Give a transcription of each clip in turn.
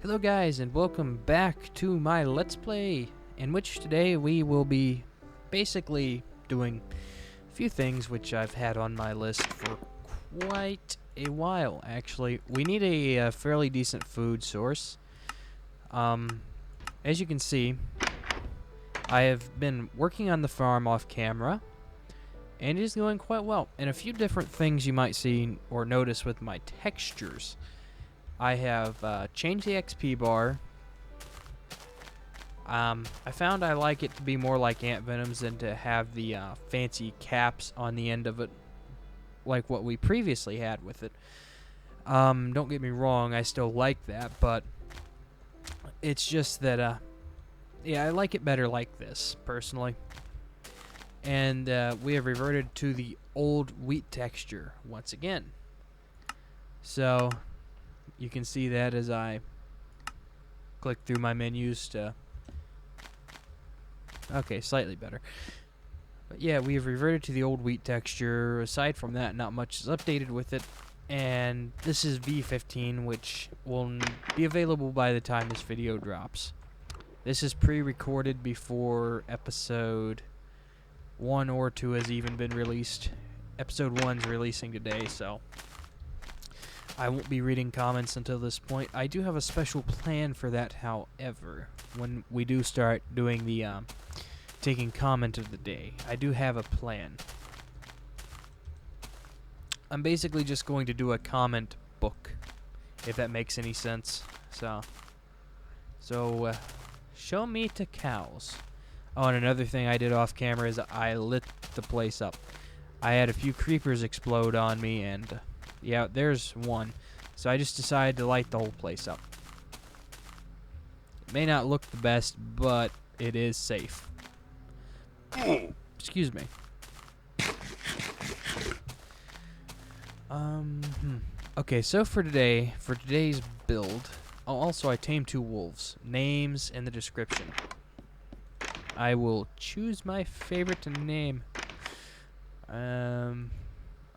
Hello guys, and welcome back to my Let's Play, in which today we will be basically doing a few things which I've had on my list for quite a while, actually. We need a fairly decent food source. As you can see, I have been working on the farm off camera, and it is going quite well. And a few different things you might see or notice with my textures. I have changed the XP bar. I found I like it to be more like ant venoms than to have the fancy caps on the end of it, like what we previously had with it. Don't get me wrong, I still like that, but it's just that, yeah, I like it better like this, personally. And we have reverted to the old wheat texture once again. So you can see that as I click through my menus to... Okay, slightly better. But yeah, we have reverted to the old wheat texture. Aside from that, not much is updated with it. And this is V15, which will be available by the time this video drops. This is pre-recorded before episode 1 or 2 has even been released. Episode 1's releasing today, so I won't be reading comments until this point. I do have a special plan for that, however, when we do start doing the taking comment of the day. I do have a plan. I'm basically just going to do a comment book, if that makes any sense. So show me to cows. Oh, and another thing I did off camera is I lit the place up. I had a few creepers explode on me, and yeah, there's one. So I just decided to light the whole place up. It may not look the best, but it is safe. Excuse me. Okay, so for today's build, oh, also I tamed 2 wolves. Names in the description. I will choose my favorite to name.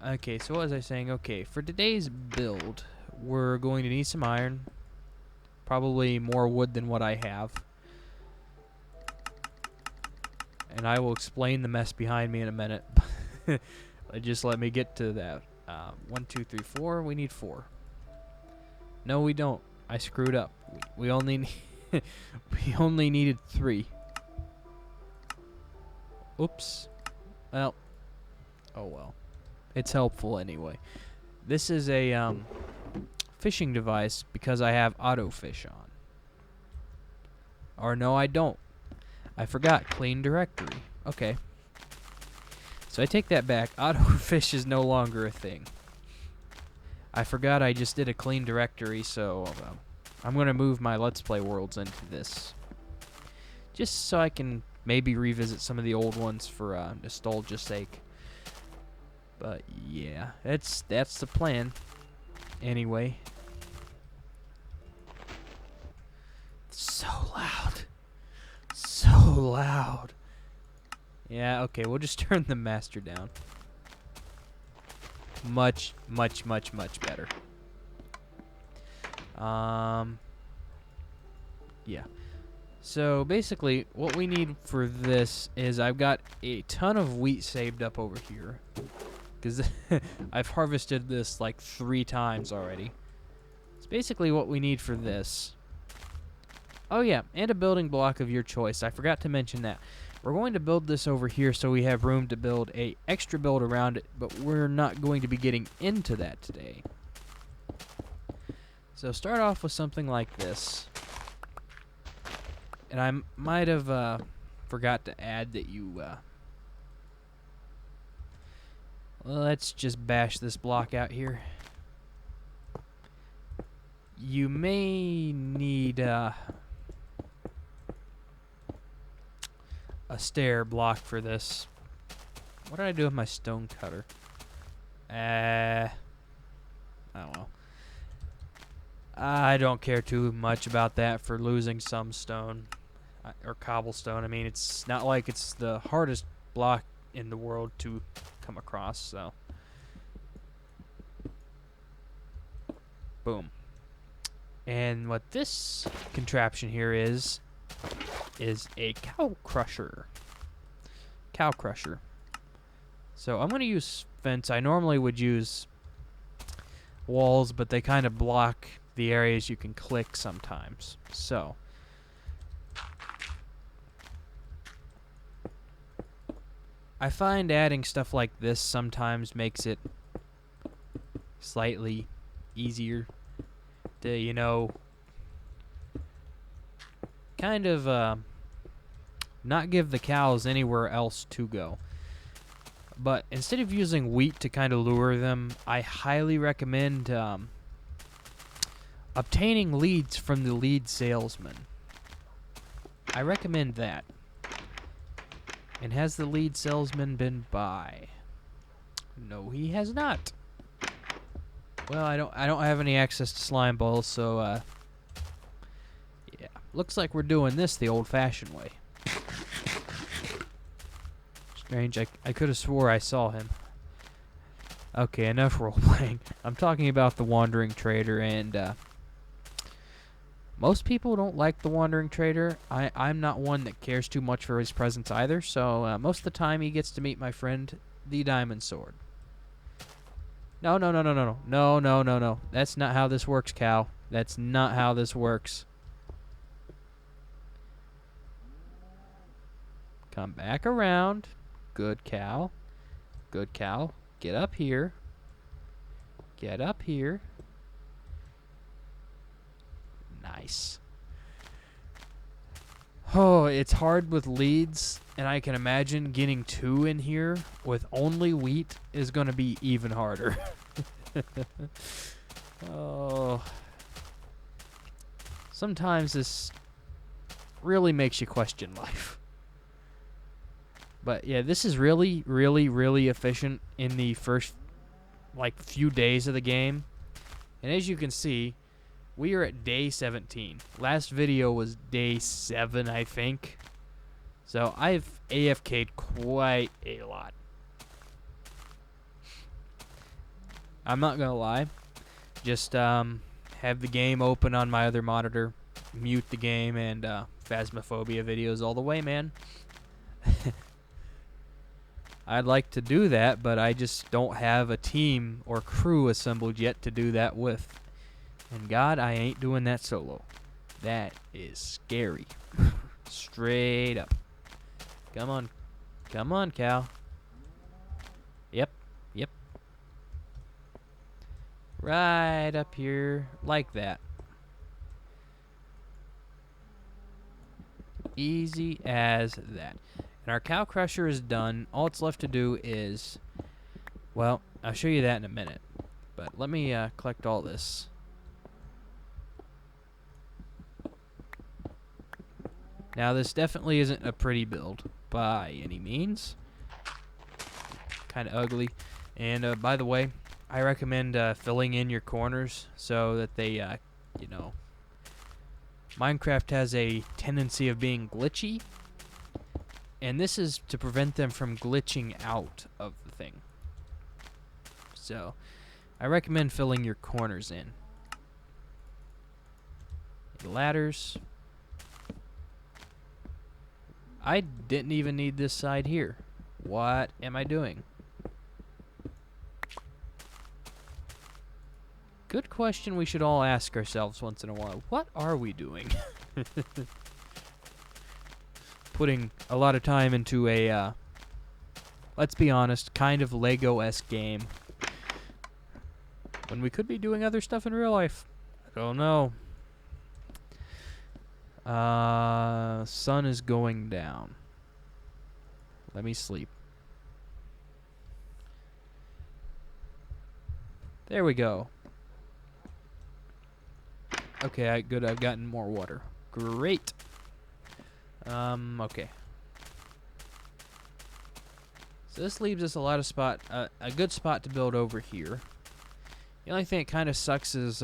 Okay, so what was I saying? Okay, for today's build, we're going to need some iron. Probably more wood than what I have. And I will explain the mess behind me in a minute. Just let me get to that. 1, 2, 3, 4. We need 4. No, we don't. I screwed up. We only we only needed 3. Oops. Well. Oh well. It's helpful anyway. This is a fishing device because I have autofish on. Or no, I don't. I forgot clean directory. Okay. So I take that back. Autofish is no longer a thing. I forgot I just did a clean directory, so I'm going to move my Let's Play worlds into this. Just so I can maybe revisit some of the old ones for nostalgia's sake. But yeah, that's the plan. Anyway. So loud. So loud. Yeah, okay, we'll just turn the master down. Much, much, much, much better. Yeah. So basically, what we need for this is I've got a ton of wheat saved up over here. Because I've harvested this like 3 times already. It's basically what we need for this. Oh yeah, and a building block of your choice. I forgot to mention that. We're going to build this over here so we have room to build a extra build around it, but we're not going to be getting into that today. So start off with something like this. And I might have forgot to add that you... let's just bash this block out here. You may need a stair block for this. What did I do with my stone cutter? I don't know. I don't care too much about that for losing some stone or cobblestone. I mean, it's not like it's the hardest block in the world to come across, so boom. And what this contraption here is a cow crusher. Cow crusher. So I'm going to use fence. I normally would use walls, but they kind of block the areas you can click sometimes. So I find adding stuff like this sometimes makes it slightly easier to, you know, kind of not give the cows anywhere else to go. But instead of using wheat to kind of lure them, I highly recommend obtaining leads from the lead salesman. I recommend that. And has the lead salesman been by? No, he has not. Well, I don't have any access to slime balls, so yeah. Looks like we're doing this the old-fashioned way. Strange, I could have swore I saw him. Okay, enough role-playing. I'm talking about the Wandering Trader, and most people don't like the Wandering Trader. I'm not one that cares too much for his presence either, so most of the time he gets to meet my friend, the Diamond Sword. No. That's not how this works, cow. That's not how this works. Come back around. Good cow. Good cow. Get up here. Get up here. Nice. Oh, it's hard with leads, and I can imagine getting 2 in here with only wheat is going to be even harder. Oh. Sometimes this really makes you question life. But yeah, this is really, really, really efficient in the first, like, few days of the game. And as you can see, we are at day 17. Last video was day 7, I think. So I've AFK'd quite a lot. I'm not gonna lie. Just have the game open on my other monitor, mute the game, and Phasmophobia videos all the way, man. I'd like to do that, but I just don't have a team or crew assembled yet to do that with. And God, I ain't doing that solo. That is scary. Straight up. Come on. Come on, cow. Yep. Yep. Right up here. Like that. Easy as that. And our cow crusher is done. All it's left to do is, well, I'll show you that in a minute. But let me collect all this. Now, this definitely isn't a pretty build by any means. Kind of ugly. And by the way, I recommend filling in your corners so that they, you know, Minecraft has a tendency of being glitchy. And this is to prevent them from glitching out of the thing. So, I recommend filling your corners in. The ladders. I didn't even need this side here. What am I doing? Good question we should all ask ourselves once in a while. What are we doing? Putting a lot of time into a, let's be honest, kind of Lego-esque game. When we could be doing other stuff in real life. I don't know. Sun is going down. Let me sleep. There we go. Okay, good. I've gotten more water. Great. Okay. So this leaves us a lot of spot, a good spot to build over here. The only thing that kind of sucks is,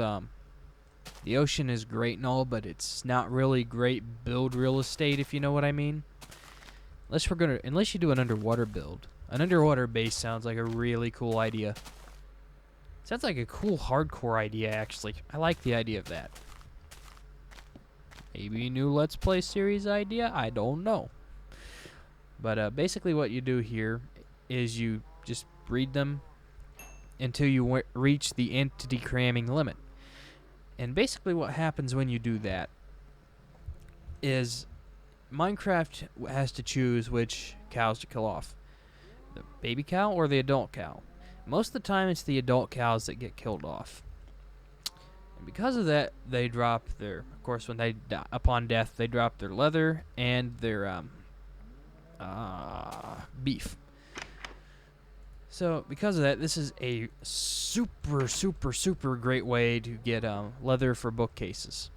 the ocean is great and all, but it's not really great build real estate, if you know what I mean. Unless you do an underwater build. An underwater base sounds like a really cool idea. Sounds like a cool hardcore idea, actually. I like the idea of that. Maybe a new Let's Play series idea? I don't know. But basically what you do here is you just breed them until you reach the entity cramming limit. And basically what happens when you do that is Minecraft has to choose which cows to kill off. The baby cow or the adult cow. Most of the time it's the adult cows that get killed off. And because of that, they drop their, of course when they die, upon death, they drop their leather and their beef. So because of that, this is a super great way to get leather for bookcases.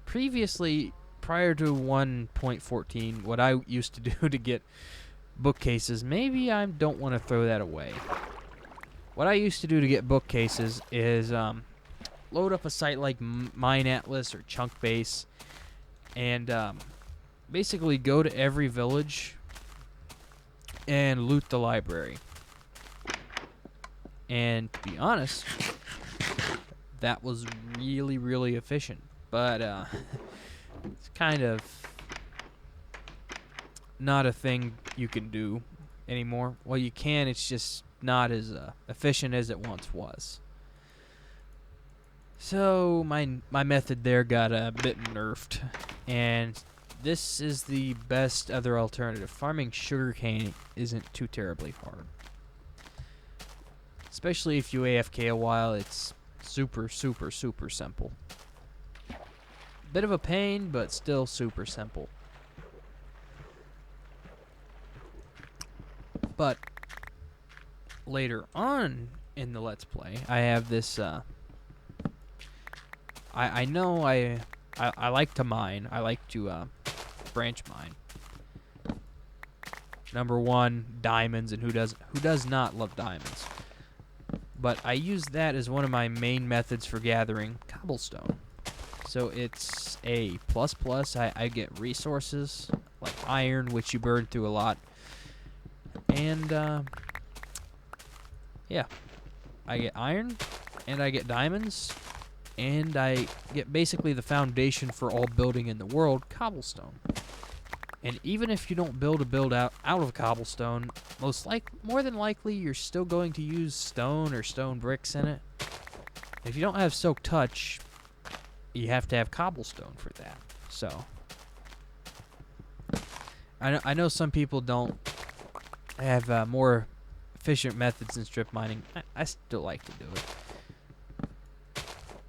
Previously, prior to 1.14, what I used to do to get bookcases, maybe I don't want to throw that away. What I used to do to get bookcases is load up a site like Mine Atlas or Chunkbase and basically go to every village and loot the library. And to be honest, that was really efficient. But it's kind of not a thing you can do anymore. Well, you can, it's just not as efficient as it once was. So my method there got a bit nerfed, and this is the best other alternative. Farming sugarcane isn't too terribly hard. Especially if you AFK a while, it's super simple. Bit of a pain, but still super simple. But later on in the Let's Play, I have this, I know I like to mine. I like to branch mine. Number one, diamonds, and who does not love diamonds? But I use that as one of my main methods for gathering cobblestone. So it's a plus. I get resources like iron, which you burn through a lot. And yeah, I get iron, and I get diamonds, and I get basically the foundation for all building in the world, cobblestone. And even if you don't build a build out of cobblestone, more than likely you're still going to use stone or stone bricks in it. If you don't have Soak Touch, you have to have cobblestone for that. So I know some people don't have more efficient methods than strip mining. I still like to do it.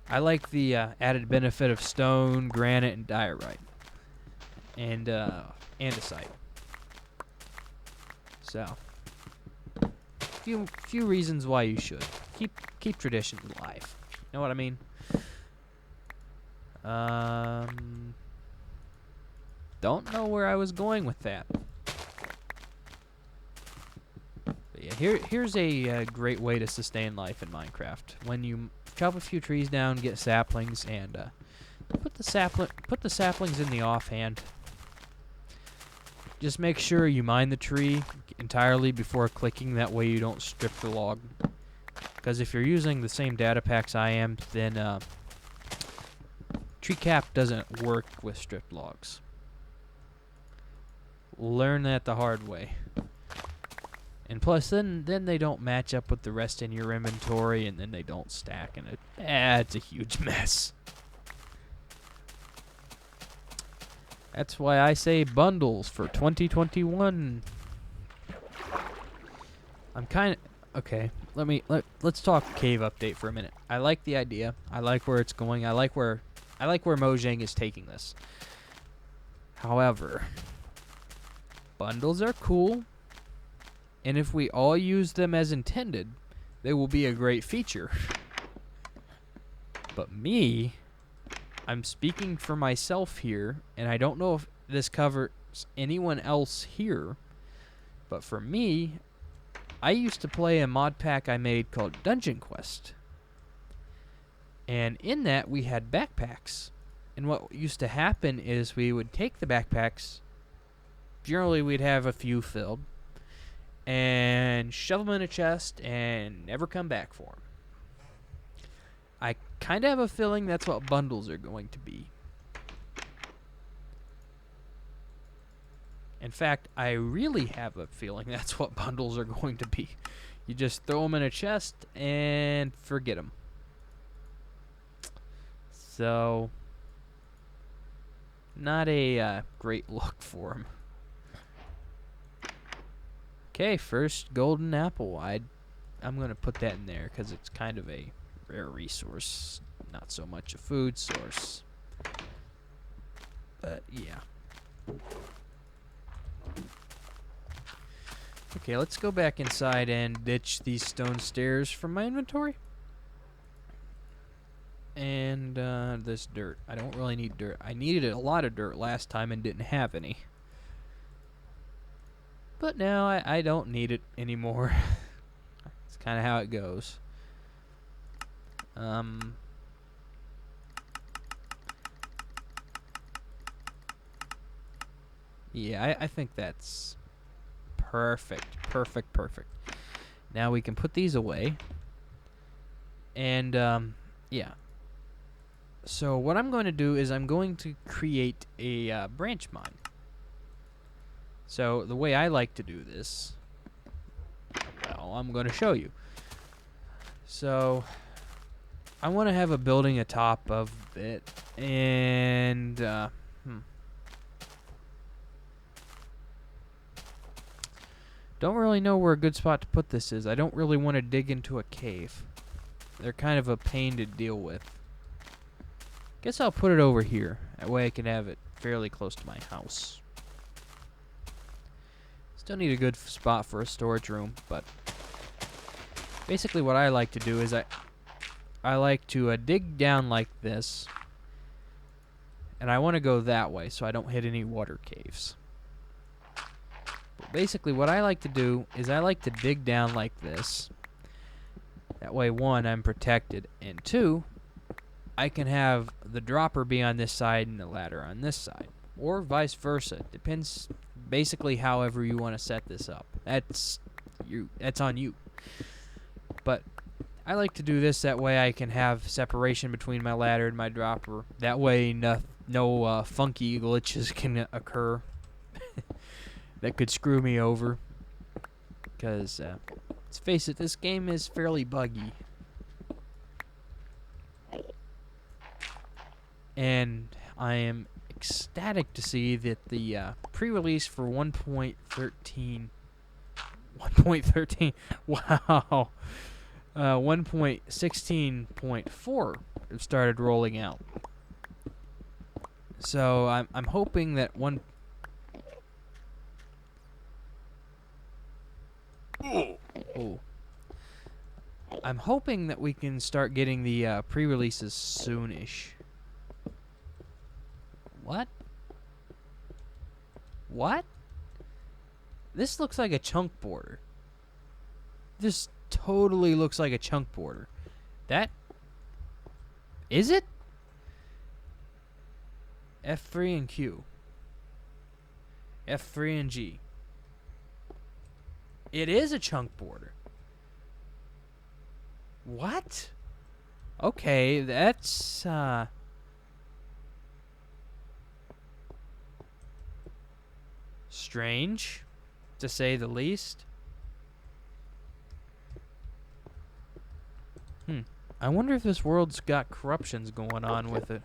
I like the added benefit of stone, granite, and diorite, and andesite. So, few reasons why you should keep tradition alive. You know what I mean? Don't know where I was going with that. But yeah, here's a great way to sustain life in Minecraft. When you chop a few trees down, get saplings, and put the saplings in the offhand. Just make sure you mine the tree entirely before clicking. That way you don't strip the log. Because if you're using the same data packs I am, then tree cap doesn't work with stripped logs. Learn that the hard way. And plus, then they don't match up with the rest in your inventory, and then they don't stack, and it's a huge mess. That's why I say bundles for 2021. I'm kind of okay. Let's talk cave update for a minute. I like the idea. I like where it's going. I like where Mojang is taking this. However, bundles are cool, and if we all use them as intended, they will be a great feature. But me, I'm speaking for myself here, and I don't know if this covers anyone else here, but for me, I used to play a mod pack I made called Dungeon Quest. And in that, we had backpacks. And what used to happen is we would take the backpacks, generally we'd have a few filled, and shove them in a chest and never come back for them. I kind of have a feeling that's what bundles are going to be. In fact, I really have a feeling that's what bundles are going to be. You just throw them in a chest and forget them. So, not a great look for them. Okay, first golden apple. I'm going to put that in there because it's kind of a rare resource. Not so much a food source. But, yeah. Okay, let's go back inside and ditch these stone stairs from my inventory. And this dirt. I don't really need dirt. I needed a lot of dirt last time and didn't have any. But now I don't need it anymore. It's kind of how it goes. Yeah, I think that's perfect. Perfect. Now we can put these away. And, yeah. So what I'm going to do is I'm going to create a branch mine. So the way I like to do this, well, I'm going to show you. So I want to have a building atop of it, and don't really know where a good spot to put this is. I don't really want to dig into a cave. They're kind of a pain to deal with. Guess I'll put it over here. That way I can have it fairly close to my house. Still need a good spot for a storage room, but basically what I like to do is I like to dig down like this, and I want to go that way so I don't hit any water caves. But basically what I like to do is I like to dig down like this. That way, one, I'm protected, and two, I can have the dropper be on this side and the ladder on this side, or vice versa. Depends basically however you want to set this up. That's on you. But I like to do this that way I can have separation between my ladder and my dropper. That way no funky glitches can occur that could screw me over. Because, let's face it, this game is fairly buggy. And I am ecstatic to see that the pre-release for 1.13, wow, 1.16.4 started rolling out. So I'm hoping that I'm hoping that we can start getting the pre-releases soonish. What? This looks like a chunk border. This totally looks like a chunk border. That... Is it? F3 and Q. F3 and G. It is a chunk border. What? Okay, that's, strange, to say the least. I wonder if this world's got corruptions going on with it.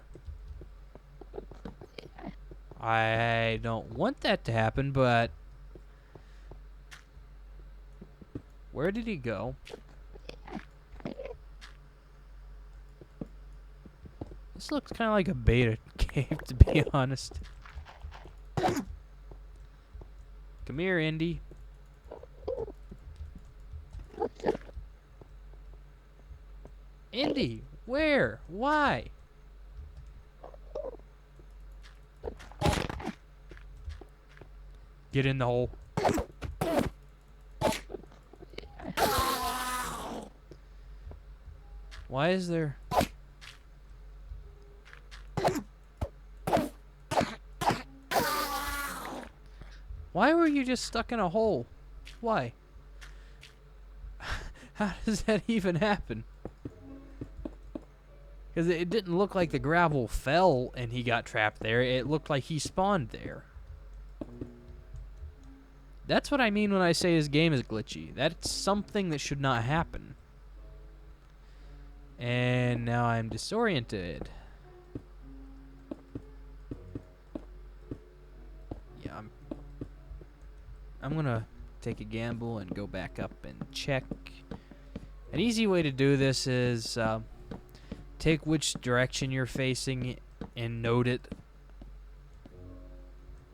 I don't want that to happen, but... Where did he go? This looks kind of like a beta cave, to be honest. Come here, Indy. Indy, where? Why? Get in the hole. Why is there... Why were you just stuck in a hole? Why? How does that even happen? Because it didn't look like the gravel fell and he got trapped there. It looked like he spawned there. That's what I mean when I say this game is glitchy. That's something that should not happen. And now I'm disoriented. Yeah, I'm gonna take a gamble and go back up and check. An easy way to do this is take which direction you're facing and note it.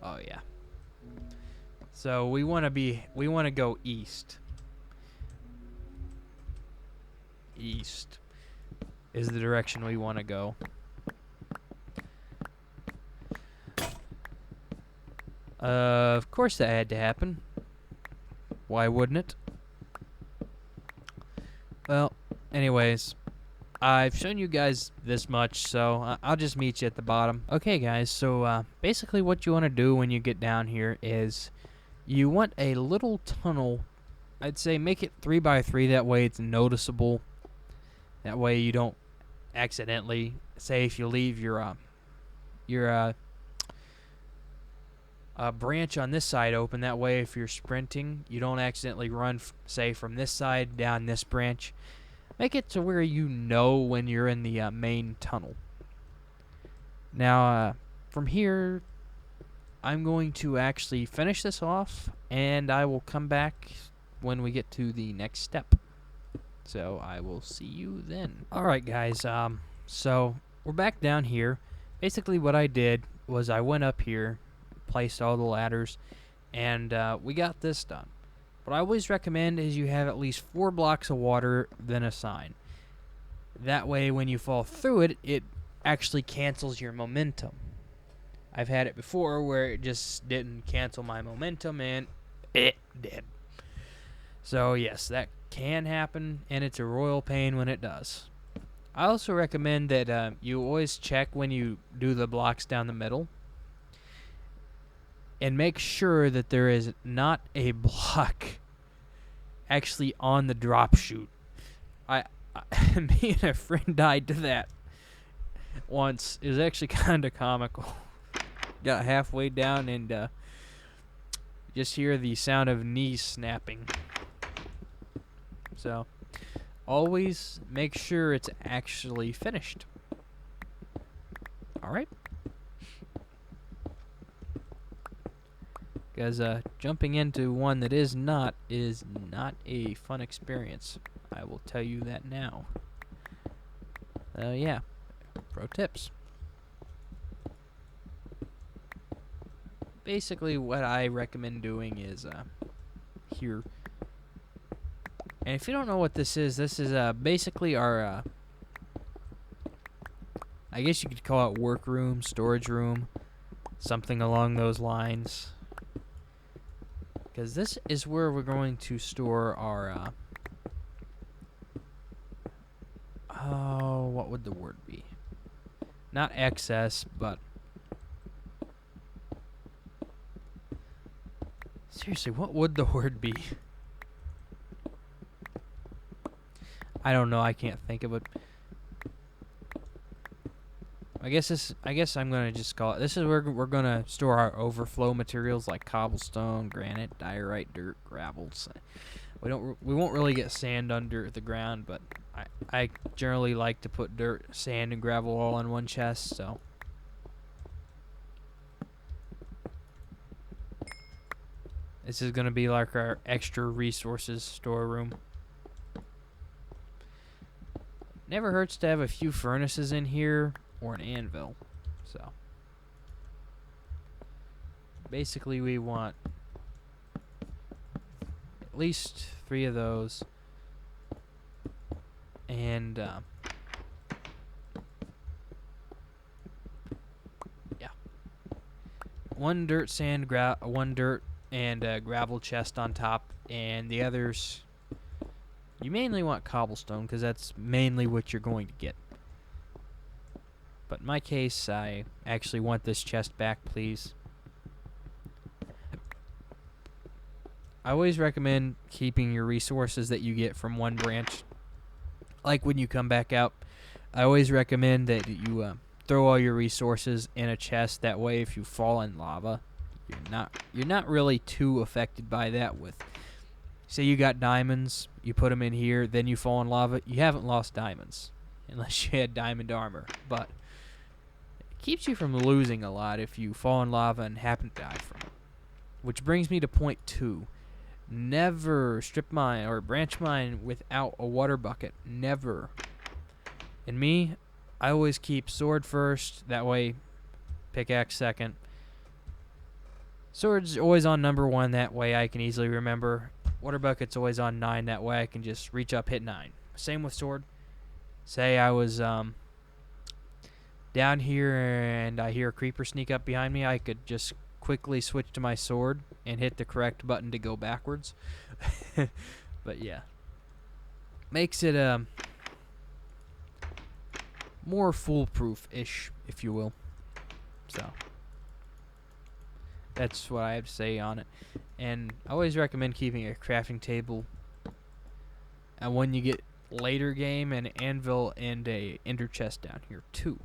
Oh yeah. So we want to go east. East is the direction we want to go. Of course that had to happen. Why wouldn't it? Well, anyways, I've shown you guys this much, so I'll just meet you at the bottom. Okay, guys, so basically what you want to do when you get down here is you want a little tunnel. I'd say make it 3x3, that way it's noticeable. That way you don't accidentally, say if you leave your branch on this side open, that way if you're sprinting, you don't accidentally run, say, from this side down this branch. Make it to where you know when you're in the main tunnel. Now, from here, I'm going to actually finish this off, and I will come back when we get to the next step. So I will see you then. Alright guys, so we're back down here. Basically what I did was I went up here, placed all the ladders, and we got this done. What I always recommend is you have at least 4 blocks of water, then a sign. That way when you fall through it, it actually cancels your momentum. I've had it before where it just didn't cancel my momentum and it did. So yes, that can happen, and it's a royal pain when it does. I also recommend that you always check when you do the blocks down the middle, and make sure that there is not a block actually on the drop chute. Me and a friend died to that once. It was actually kind of comical. Got halfway down and just hear the sound of knees snapping. So, always make sure it's actually finished. Alright? Because jumping into one that is not a fun experience. I will tell you that now. Yeah. Pro tips. Basically, what I recommend doing is here. And if you don't know what this is basically our, I guess you could call it workroom, storage room, something along those lines. Because this is where we're going to store our, what would the word be? Not excess, but seriously, what would the word be? I don't know. I can't think of it. I guess I'm gonna just call it. This is where we're gonna store our overflow materials like cobblestone, granite, diorite, dirt, gravels. We won't really get sand under the ground, but I generally like to put dirt, sand, and gravel all in one chest. So this is gonna be like our extra resources storeroom. Never hurts to have a few furnaces in here or an anvil. So basically we want at least 3 of those, and yeah, 1 dirt, sand, one dirt and gravel chest on top, and the others you mainly want cobblestone because that's mainly what you're going to get. But in my case, I actually want this chest back, please. I always recommend keeping your resources that you get from one branch. Like when you come back out, I always recommend that you throw all your resources in a chest. That way, if you fall in lava, you're not really too affected by that. With, say you got diamonds, you put them in here, then you fall in lava, you haven't lost diamonds unless you had diamond armor, but it keeps you from losing a lot if you fall in lava and happen to die from it. Which brings me to point 2. Never strip mine or branch mine without a water bucket. Never. And me, I always keep sword first, that way pickaxe second. Sword's always on number 1, that way I can easily remember. Water bucket's always on 9, that way I can just reach up, hit 9. Same with sword. Say I was down here and I hear a creeper sneak up behind me, I could just quickly switch to my sword and hit the correct button to go backwards. But yeah, makes it more foolproof-ish, if you will. So that's what I have to say on it. And I always recommend keeping a crafting table. And when you get later game, an anvil and a ender chest down here too.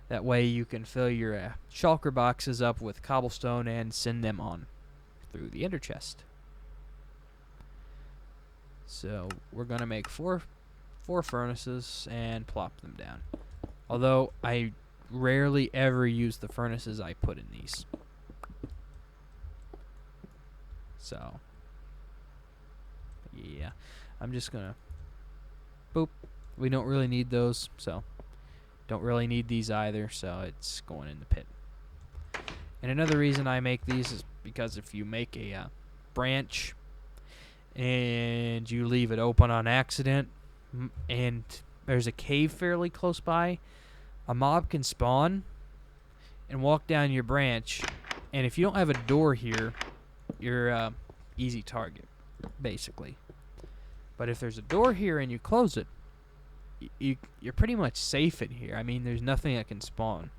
That way you can fill your shulker boxes up with cobblestone and send them on through the ender chest. So we're going to make four furnaces and plop them down. Although I rarely ever use the furnaces I put in these. So yeah, I'm just going to boop. We don't really need those, so don't really need these either, so it's going in the pit. And another reason I make these is because if you make a branch and you leave it open on accident and there's a cave fairly close by, a mob can spawn and walk down your branch, and if you don't have a door here, you're easy target, basically. But if there's a door here and you close it, you're pretty much safe in here. I mean, there's nothing that can spawn.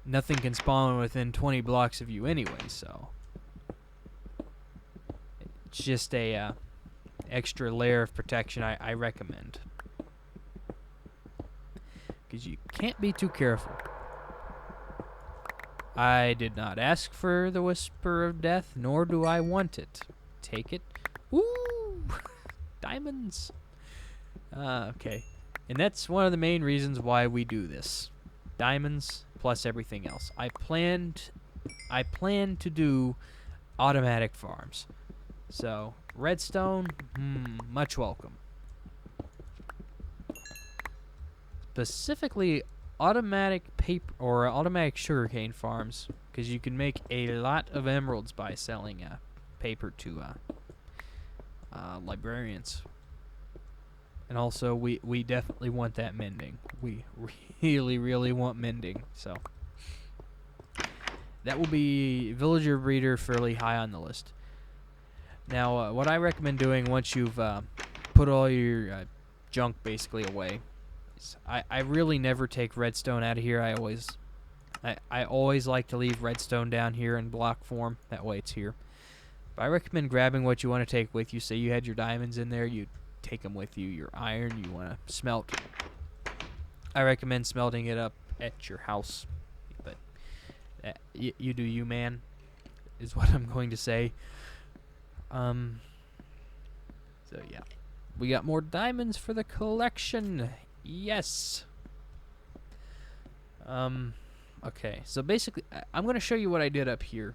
Nothing can spawn within 20 blocks of you anyway, so it's just a extra layer of protection I recommend. Because you can't be too careful. I did not ask for the whisper of death, nor do I want it. Take it. Woo! Diamonds! Okay. And that's one of the main reasons why we do this. Diamonds plus everything else. I plan to do automatic farms. So, redstone, much welcome. Specifically, automatic paper or automatic sugarcane farms, because you can make a lot of emeralds by selling paper to librarians. And also, we definitely want that mending. We really want mending. So that will be villager breeder fairly high on the list. Now, what I recommend doing once you've put all your junk basically away, is I really never take redstone out of here. I always like to leave redstone down here in block form. That way it's here. But I recommend grabbing what you want to take with you. Say you had your diamonds in there, you take them with you. Your iron you want to smelt. I recommend smelting it up at your house. But you do you, man, is what I'm going to say. So yeah, we got more diamonds for the collection. Yes. Okay, so basically I'm going to show you what I did up here.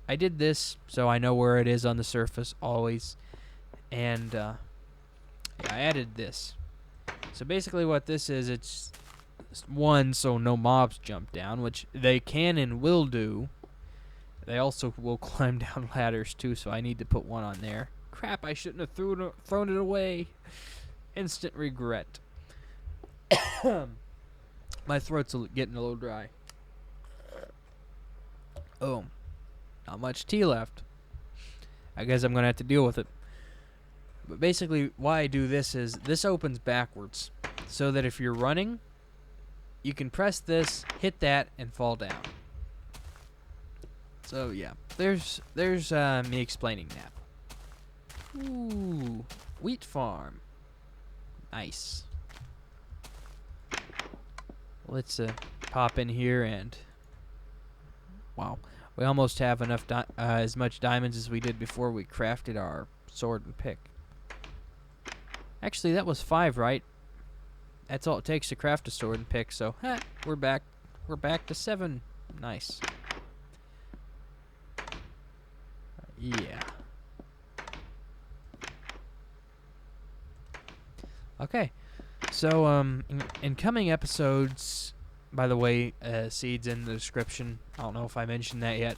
I did this so I know where it is on the surface always, and yeah, I added this. So basically what this is, it's one, so no mobs jump down, which they can and will do. They also will climb down ladders too, so I need to put one on there. Crap, I shouldn't have thrown it away. Instant regret. My throat's getting a little dry. Oh, not much tea left. I guess I'm going to have to deal with it. But basically, why I do this is, this opens backwards, so that if you're running, you can press this, hit that, and fall down. So yeah, there's me explaining that. Ooh, wheat farm. Nice. Let's pop in here and Wow. We almost have enough as much diamonds as we did before we crafted our sword and pick. Actually, that was 5, right? That's all it takes to craft a sword and pick, so we're back. We're back to 7. Nice. Yeah. Okay. So, in coming episodes, by the way, seeds in the description. I don't know if I mentioned that yet,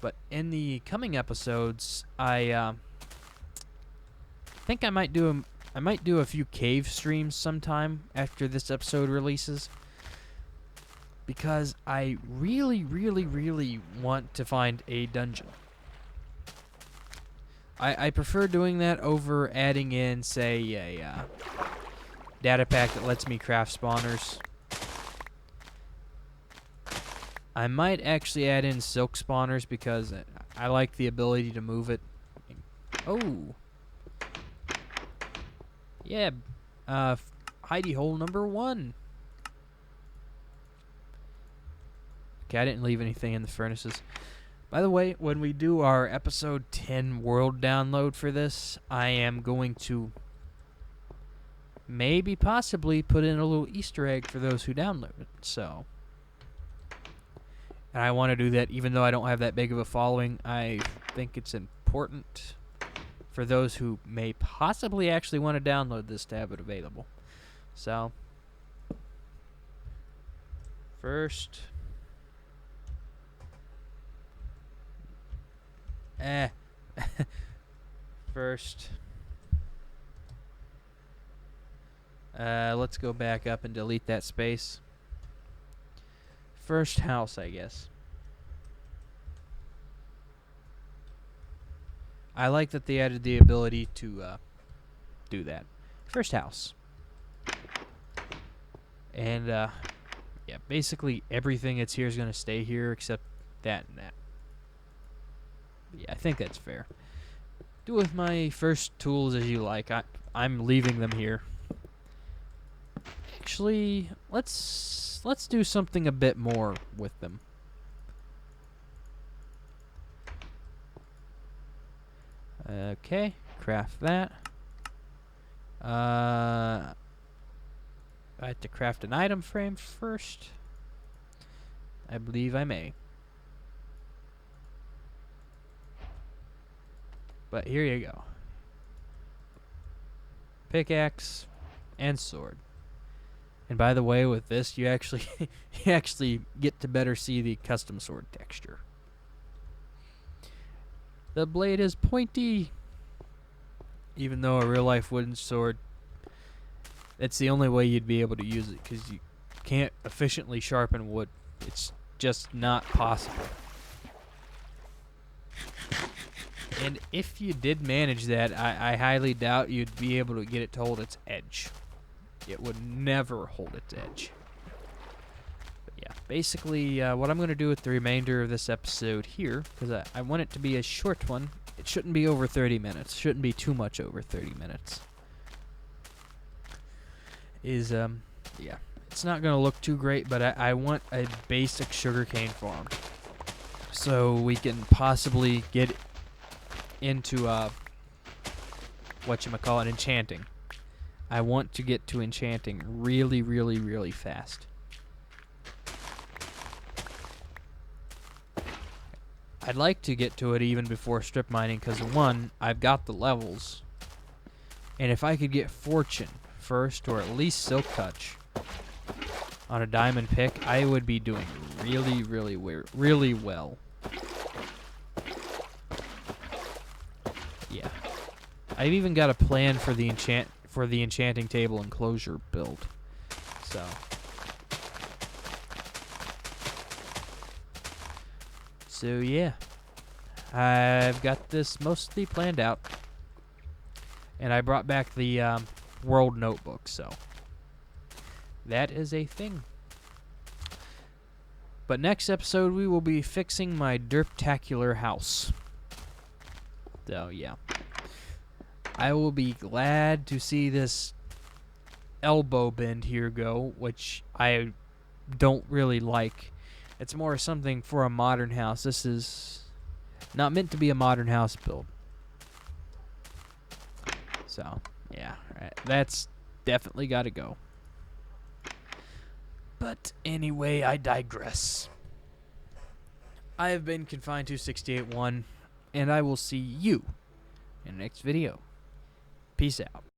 but in the coming episodes, I think I might do a few cave streams sometime after this episode releases, because I really, really, really want to find a dungeon. I prefer doing that over adding in, say, a data pack that lets me craft spawners. I might actually add in silk spawners because I like the ability to move it. Oh. Yeah. Hidey hole number 1. Okay, I didn't leave anything in the furnaces. By the way, when we do our episode 10 world download for this, I am going to maybe possibly put in a little Easter egg for those who download it. So, and I want to do that even though I don't have that big of a following. I think it's important for those who may possibly actually want to download this to have it available. So, first, first, let's go back up and delete that space. First house, I guess. I like that they added the ability to do that. First house. And, yeah, basically everything that's here is going to stay here except that and that. Yeah, I think that's fair. Do with my first tools as you like. I'm leaving them here. Actually, let's do something a bit more with them. Okay, craft that. I have to craft an item frame first. I believe I may. But here you go. Pickaxe and sword. And by the way, with this, you actually get to better see the custom sword texture. The blade is pointy. Even though a real life wooden sword, that's the only way you'd be able to use it, because you can't efficiently sharpen wood. It's just not possible. And if you did manage that, I highly doubt you'd be able to get it to hold its edge. It would never hold its edge. But yeah, basically what I'm going to do with the remainder of this episode here, because I want it to be a short one. It shouldn't be over 30 minutes. Shouldn't be too much over 30 minutes. Yeah, it's not going to look too great, but I want a basic sugarcane farm. So we can possibly get into whatchamacallit, enchanting. I want to get to enchanting really, really, really fast. I'd like to get to it even before strip mining, because one, I've got the levels, and if I could get fortune first, or at least silk touch on a diamond pick, I would be doing really, really, really well. Yeah, I've even got a plan for the enchanting table enclosure build. So yeah, I've got this mostly planned out, and I brought back the world notebook, so that is a thing. But next episode we will be fixing my derptacular house. So yeah, I will be glad to see this elbow bend here go, which I don't really like, It's more something for a modern house. This is not meant to be a modern house build. So, yeah, right. That's definitely got to go. But anyway, I digress. I have been Confined 268-1, and I will see you in the next video. Peace out.